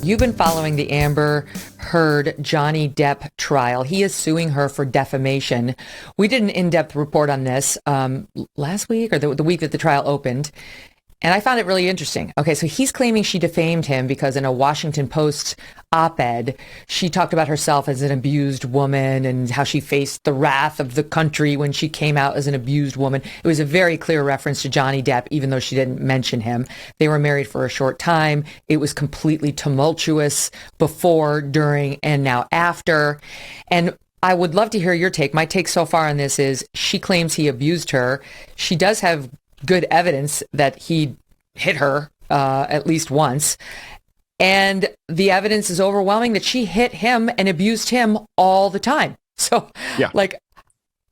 You've been following the Amber Heard Johnny Depp trial. He is suing her for defamation. We did an in-depth report on this last week or the week that the trial opened. And I found it really interesting. Okay, so he's claiming she defamed him because in a Washington Post op-ed, she talked about herself as an abused woman and how she faced the wrath of the country when she came out as an abused woman. It was a very clear reference to Johnny Depp, even though she didn't mention him. They were married for a short time. It was completely tumultuous before, during, and now after. And I would love to hear your take. My take so far on this is she claims he abused her. She does have good evidence that he hit her at least once. And the evidence is overwhelming that she hit him and abused him all the time. So, like,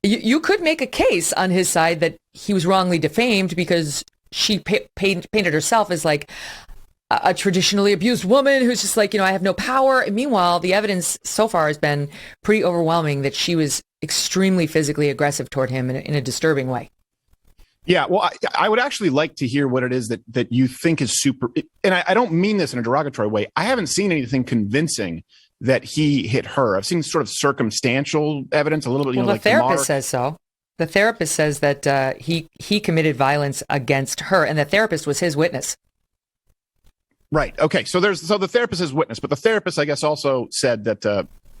you could make a case on his side that he was wrongly defamed because she painted herself as like a traditionally abused woman who's just like, I have no power. And meanwhile, the evidence so far has been pretty overwhelming that she was extremely physically aggressive toward him in a disturbing way. Yeah, well, I would actually like to hear what it is that you think is super. And I don't mean this in a derogatory way. I haven't seen anything convincing that he hit her. I've seen sort of circumstantial evidence a little bit. Well, the therapist says so. The therapist says that he committed violence against her, and the therapist was his witness. Right. Okay. So the therapist is witness, but the therapist, I guess, also said that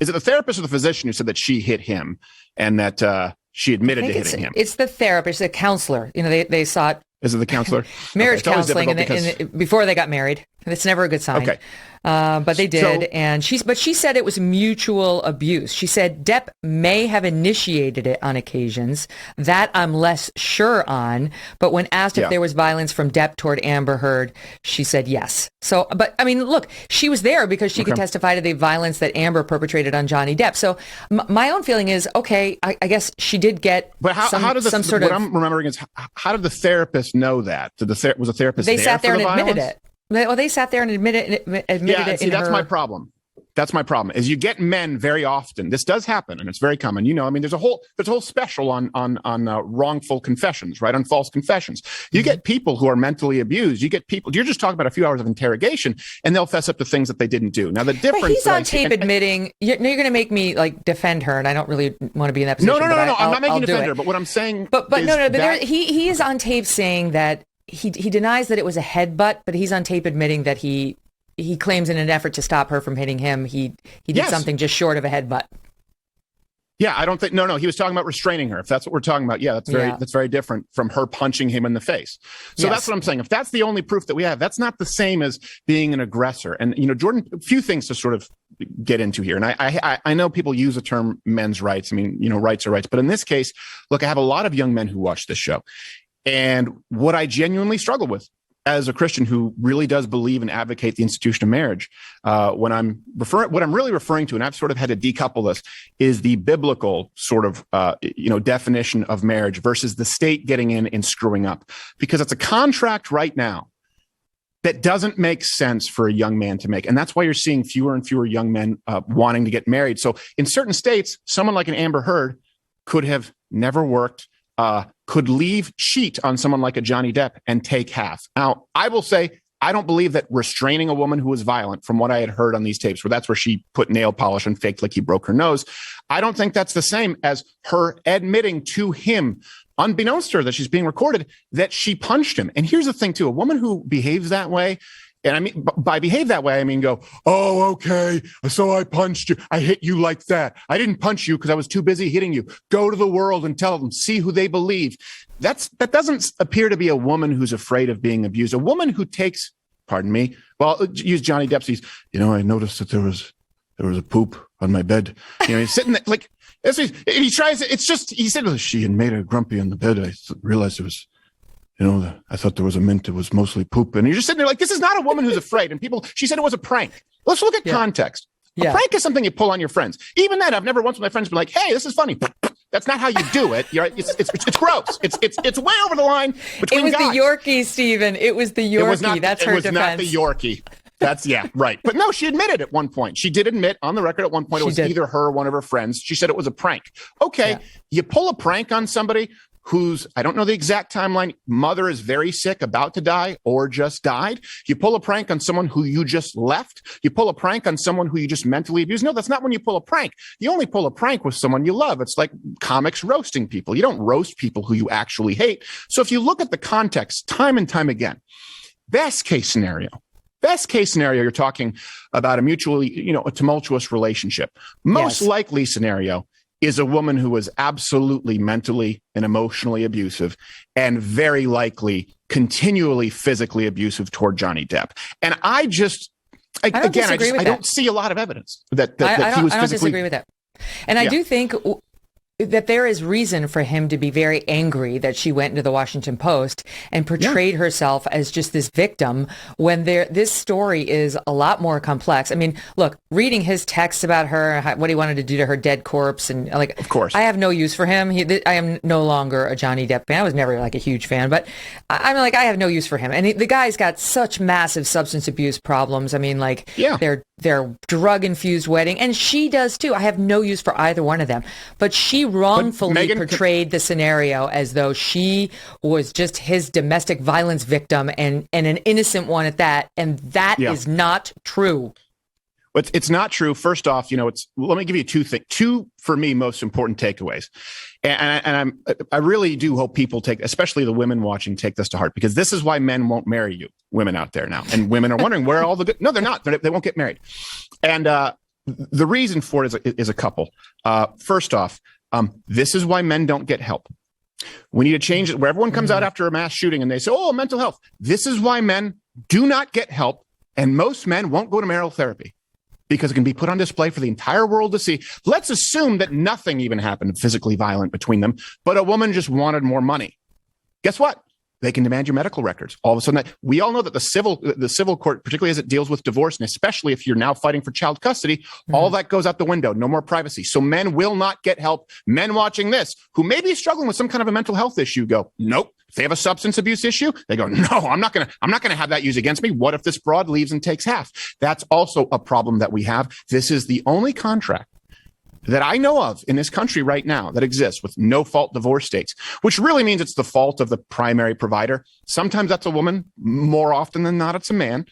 is it the therapist or the physician who said that she hit him and that she admitted to hitting him? It's the therapist, the counselor. They sought. Is it the counselor? Marriage counseling before they got married. It's never a good sign. Okay. But they did. But she said it was mutual abuse. She said Depp may have initiated it on occasions. That I'm less sure on. But when asked if there was violence from Depp toward Amber Heard, she said yes. So, but I mean, look, she was there because she could testify to the violence that Amber perpetrated on Johnny Depp. So my own feeling is, okay, I guess she did get what I'm remembering is, how did the therapist know that? Was the therapist they there sat there for and the admitted violence? it. Well, they sat there and admitted it. That's my problem. That's my problem. Is you get men very often. This does happen, and it's very common. There's a whole special on wrongful confessions, right? On false confessions. You get people who are mentally abused. You get people. You're just talking about a few hours of interrogation, and they'll fess up to things that they didn't do. Now the difference. But he's on tape admitting. You're going to make me like defend her, and I don't really want to be in that position. No. I'm not making you defend her. But what I'm saying. But he is on tape saying that. He denies that it was a headbutt, but he's on tape admitting that he claims in an effort to stop her from hitting him, he did something just short of a headbutt. Yeah, I don't think. No. He was talking about restraining her. If that's what we're talking about, that's very different from her punching him in the face. So that's what I'm saying. If that's the only proof that we have, that's not the same as being an aggressor. And Jordan, a few things to sort of get into here. And I know people use the term men's rights. I mean, rights are rights. But in this case, look, I have a lot of young men who watch this show. And what I genuinely struggle with as a Christian who really does believe and advocate the institution of marriage, what I'm really referring to, and I've sort of had to decouple this, is the biblical sort of, definition of marriage versus the state getting in and screwing up, because it's a contract right now that doesn't make sense for a young man to make. And that's why you're seeing fewer and fewer young men wanting to get married. So in certain states, someone like an Amber Heard could have never worked, could cheat on someone like a Johnny Depp and take half. Now, I will say, I don't believe that restraining a woman who was violent, from what I had heard on these tapes, that's where she put nail polish and faked like he broke her nose. I don't think that's the same as her admitting to him, unbeknownst to her that she's being recorded, that she punched him. And here's the thing too, a woman who behaves that way, and I mean, by behave that way, I mean, go, oh, okay, so I punched you. I hit you like that. I didn't punch you because I was too busy hitting you. Go to the world and tell them, see who they believe. That doesn't appear to be a woman who's afraid of being abused. A woman who takes, pardon me, well, use Johnny Depp's, I noticed that there was a poop on my bed. He's sitting there, like, he tries, he said, she had made her grumpy on the bed. I realized it was, I thought there was a mint. It was mostly poop. And you're just sitting there like, this is not a woman who's afraid. And she said it was a prank. Let's look at context. A prank is something you pull on your friends. Even then, I've never once with my friends been like, hey, this is funny. That's not how you do it. It's gross. It's way over the line between guys. It was the Yorkie, Stephen. It was the Yorkie. That's her defense. It was not the Yorkie. That's right. But no, she admitted at one point. She did admit on the record at one point it was either her or one of her friends. She said it was a prank. Okay, you pull a prank on somebody whose, I don't know the exact timeline, mother is very sick, about to die, or just died. You pull a prank on someone who you just left. You pull a prank on someone who you just mentally abused. No, that's not when you pull a prank. You only pull a prank with someone you love. It's like comics roasting people. You don't roast people who you actually hate. So if you look at the context time and time again, best case scenario, you're talking about a mutually, a tumultuous relationship. Most likely scenario is a woman who was absolutely mentally and emotionally abusive and very likely continually physically abusive toward Johnny Depp. And I don't see a lot of evidence that he was physically. I don't disagree with that. And I do think that there is reason for him to be very angry that she went into the Washington Post and portrayed herself as just this victim when this story is a lot more complex. I mean, look, reading his texts about her, what he wanted to do to her dead corpse, and of course, I have no use for him. I am no longer a Johnny Depp fan. I was never a huge fan, but I have no use for him. And the guy's got such massive substance abuse problems. I mean, their drug-infused wedding, and she does too. I have no use for either one of them, but she wrongfully portrayed the scenario as though she was just his domestic violence victim and an innocent one at that, and that is not true. It's not true. First off, let me give you two for me most important takeaways, and I really do hope people especially the women watching, take this to heart, because this is why men won't marry you, women out there now, and women are wondering where all the good. No, they're not. They won't get married, and the reason for it is a couple. First off, this is why men don't get help. We need to change it where everyone comes out after a mass shooting and they say, oh, mental health. This is why men do not get help, and most men won't go to marital therapy, because it can be put on display for the entire world to see. Let's assume that nothing even happened physically violent between them, but a woman just wanted more money. Guess what? They can demand your medical records. All of a sudden, we all know that the civil court, particularly as it deals with divorce, and especially if you're now fighting for child custody, all that goes out the window. No more privacy. So men will not get help. Men watching this, who may be struggling with some kind of a mental health issue, go, nope. If they have a substance abuse issue, they go, no, I'm not going to have that used against me. What if this broad leaves and takes half? That's also a problem that we have. This is the only contract that I know of in this country right now that exists with no-fault divorce states, which really means it's the fault of the primary provider. Sometimes that's a woman. More often than not, it's a man.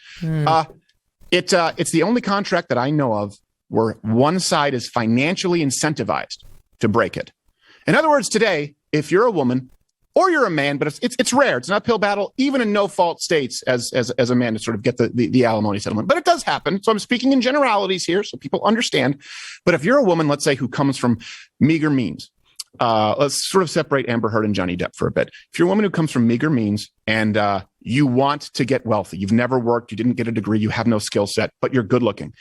It's the only contract that I know of where one side is financially incentivized to break it. In other words, today, if you're a woman or you're a man, but it's rare. It's an uphill battle, even in no-fault states, as a man to sort of get the alimony settlement. But it does happen. So I'm speaking in generalities here so people understand. But if you're a woman, let's say, who comes from meager means, let's sort of separate Amber Heard and Johnny Depp for a bit. If you're a woman who comes from meager means and you want to get wealthy, you've never worked, you didn't get a degree, you have no skill set, but you're good looking,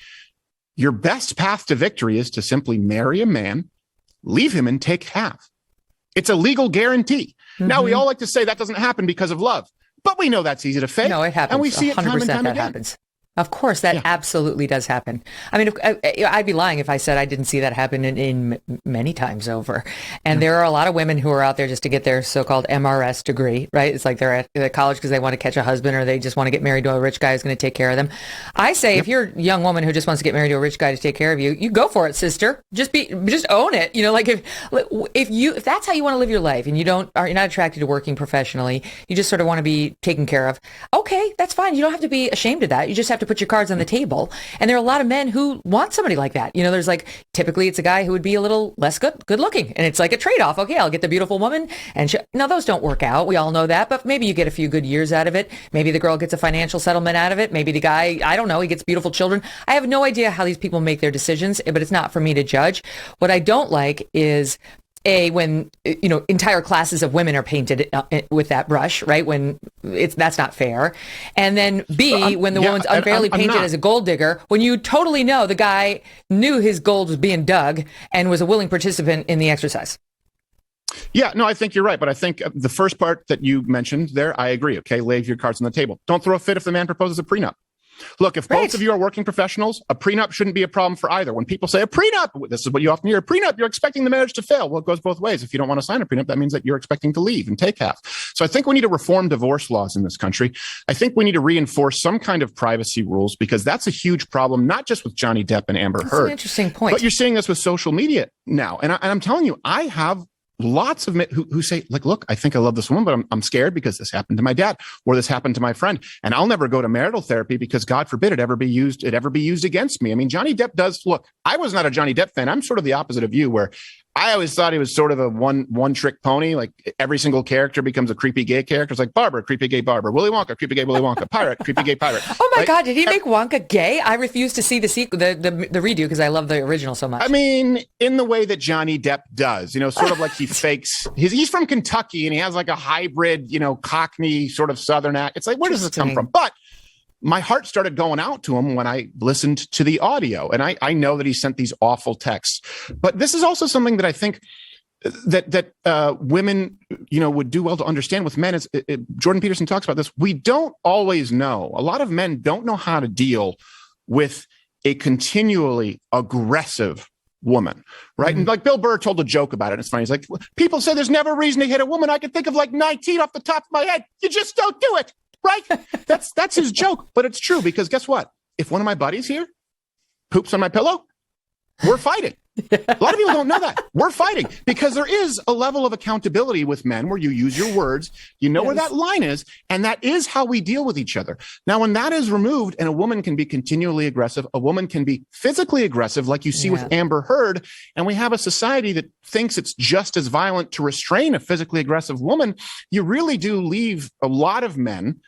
your best path to victory is to simply marry a man, leave him, and take half. It's a legal guarantee. Now, we all like to say that doesn't happen because of love, but we know that's easy to fake. No, it happens. And we see it time and time again. Happens. Of course, that absolutely does happen. I mean, I'd be lying if I said I didn't see that happen in many times over. And there are a lot of women who are out there just to get their so-called MRS degree, right? It's like they're at college because they want to catch a husband, or they just want to get married to a rich guy who's going to take care of them. I say, if you're a young woman who just wants to get married to a rich guy to take care of you, you go for it, sister. Just own it. If that's how you want to live your life, and you're not attracted to working professionally, you just sort of want to be taken care of. Okay, that's fine. You don't have to be ashamed of that. You just have to put your cards on the table. And there are a lot of men who want somebody like that. There's typically it's a guy who would be a little less good looking. And it's like a trade-off. Okay, I'll get the beautiful woman. And now those don't work out. We all know that. But maybe you get a few good years out of it. Maybe the girl gets a financial settlement out of it. Maybe the guy, I don't know, he gets beautiful children. I have no idea how these people make their decisions, but it's not for me to judge. What I don't like is when entire classes of women are painted with that brush, right? When that's not fair. And then B, when the woman's unfairly painted as a gold digger, when you totally know the guy knew his gold was being dug and was a willing participant in the exercise. Yeah, no, I think you're right. But I think the first part that you mentioned there, I agree. Okay, lay your cards on the table. Don't throw a fit if the man proposes a prenup. Look, if both of you are working professionals, a prenup shouldn't be a problem for either. When people say a prenup, this is what you often hear, a prenup, you're expecting the marriage to fail. Well, it goes both ways. If you don't want to sign a prenup, that means that you're expecting to leave and take half. So I think we need to reform divorce laws in this country. I think we need to reinforce some kind of privacy rules, because that's a huge problem, not just with Johnny Depp and Amber Heard. That's an interesting point. But you're seeing this with social media now. And I'm telling you, I have lots of men who say, like, look, I think I love this woman, but I'm scared because this happened to my dad or this happened to my friend. And I'll never go to marital therapy because God forbid it ever be used against me. I mean, Johnny Depp look, I was not a Johnny Depp fan. I'm sort of the opposite of you, where I always thought he was sort of a one trick pony. Like every single character becomes a creepy gay character. It's like Barbara, creepy gay Barbara, Willy Wonka, creepy gay Willy Wonka, pirate, creepy gay pirate. Oh my God, did he make Wonka gay? I refuse to see the sequel, the redo, because I love the original so much. I mean, in the way that Johnny Depp does, sort of like he fakes. He's from Kentucky and he has like a hybrid, Cockney sort of Southern act. It's like, where does this come from? But my heart started going out to him when I listened to the audio. And I know that he sent these awful texts. But this is also something that I think that women, would do well to understand with men. Is Jordan Peterson talks about this. We don't always know. A lot of men don't know how to deal with a continually aggressive woman, right? Mm-hmm. And like Bill Burr told a joke about it. And it's funny. He's like, people say there's never a reason to hit a woman. I can think of like 19 off the top of my head. You just don't do it. Right? That's his joke, but it's true, because guess what? If one of my buddies here poops on my pillow, we're fighting. A lot of people don't know that. We're fighting because there is a level of accountability with men where you use your words, where that line is, and that is how we deal with each other. Now, when that is removed and a woman can be continually aggressive, a woman can be physically aggressive, like you see with Amber Heard, and we have a society that thinks it's just as violent to restrain a physically aggressive woman, you really do leave a lot of men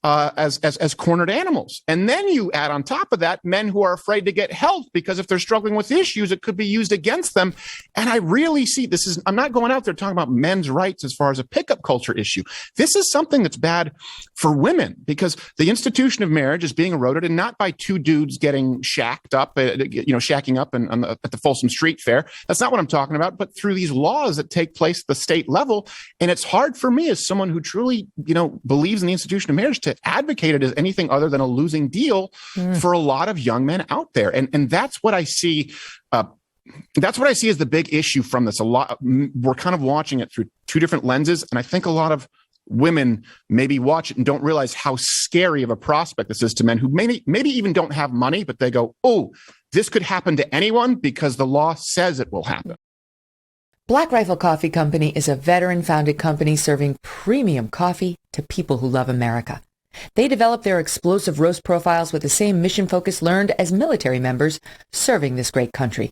as cornered animals. And then you add on top of that men who are afraid to get help because if they're struggling with issues, it could be used against them. And I really see I'm not going out there talking about men's rights as far as a pickup culture issue. This is something that's bad for women because the institution of marriage is being eroded, and not by two dudes getting shacking up at the Folsom Street Fair. That's not what I'm talking about, but through these laws that take place at the state level. And it's hard for me as someone who truly, believes in the institution of marriage to advocate it as anything other than a losing deal for a lot of young men out there. And that's what I see. That's what I see as the big issue from this. We're kind of watching it through two different lenses. And I think a lot of women maybe watch it and don't realize how scary of a prospect this is to men who maybe even don't have money, but they go, oh, this could happen to anyone because the law says it will happen. Black Rifle Coffee Company is a veteran-founded company serving premium coffee to people who love America. They develop their explosive roast profiles with the same mission focus learned as military members serving this great country.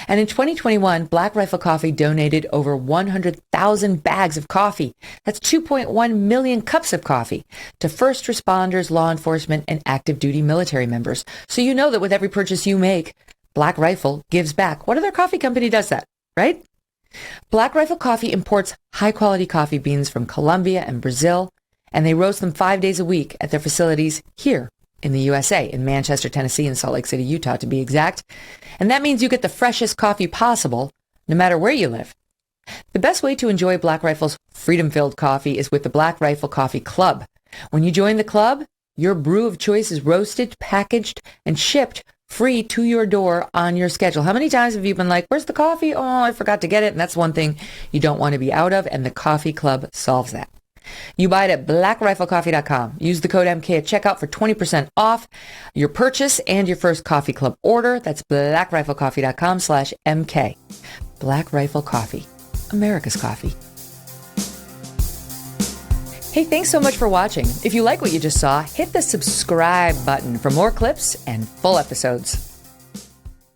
And in 2021, Black Rifle Coffee donated over 100,000 bags of coffee. That's 2.1 million cups of coffee to first responders, law enforcement, and active duty military members. So you know that with every purchase you make, Black Rifle gives back. What other coffee company does that, right? Black Rifle Coffee imports high-quality coffee beans from Colombia and Brazil, and they roast them 5 days a week at their facilities here in the USA, in Manchester, Tennessee, and Salt Lake City, Utah, to be exact. And that means you get the freshest coffee possible, no matter where you live. The best way to enjoy Black Rifle's freedom-filled coffee is with the Black Rifle Coffee Club. When you join the club, your brew of choice is roasted, packaged, and shipped free to your door on your schedule. How many times have you been like, where's the coffee? Oh, I forgot to get it. And that's one thing you don't want to be out of, and the Coffee Club solves that. You buy it at blackriflecoffee.com. Use the code MK at checkout for 20% off your purchase and your first Coffee Club order. That's blackriflecoffee.com/MK. Black Rifle Coffee, America's coffee. Hey, thanks so much for watching. If you like what you just saw, hit the subscribe button for more clips and full episodes.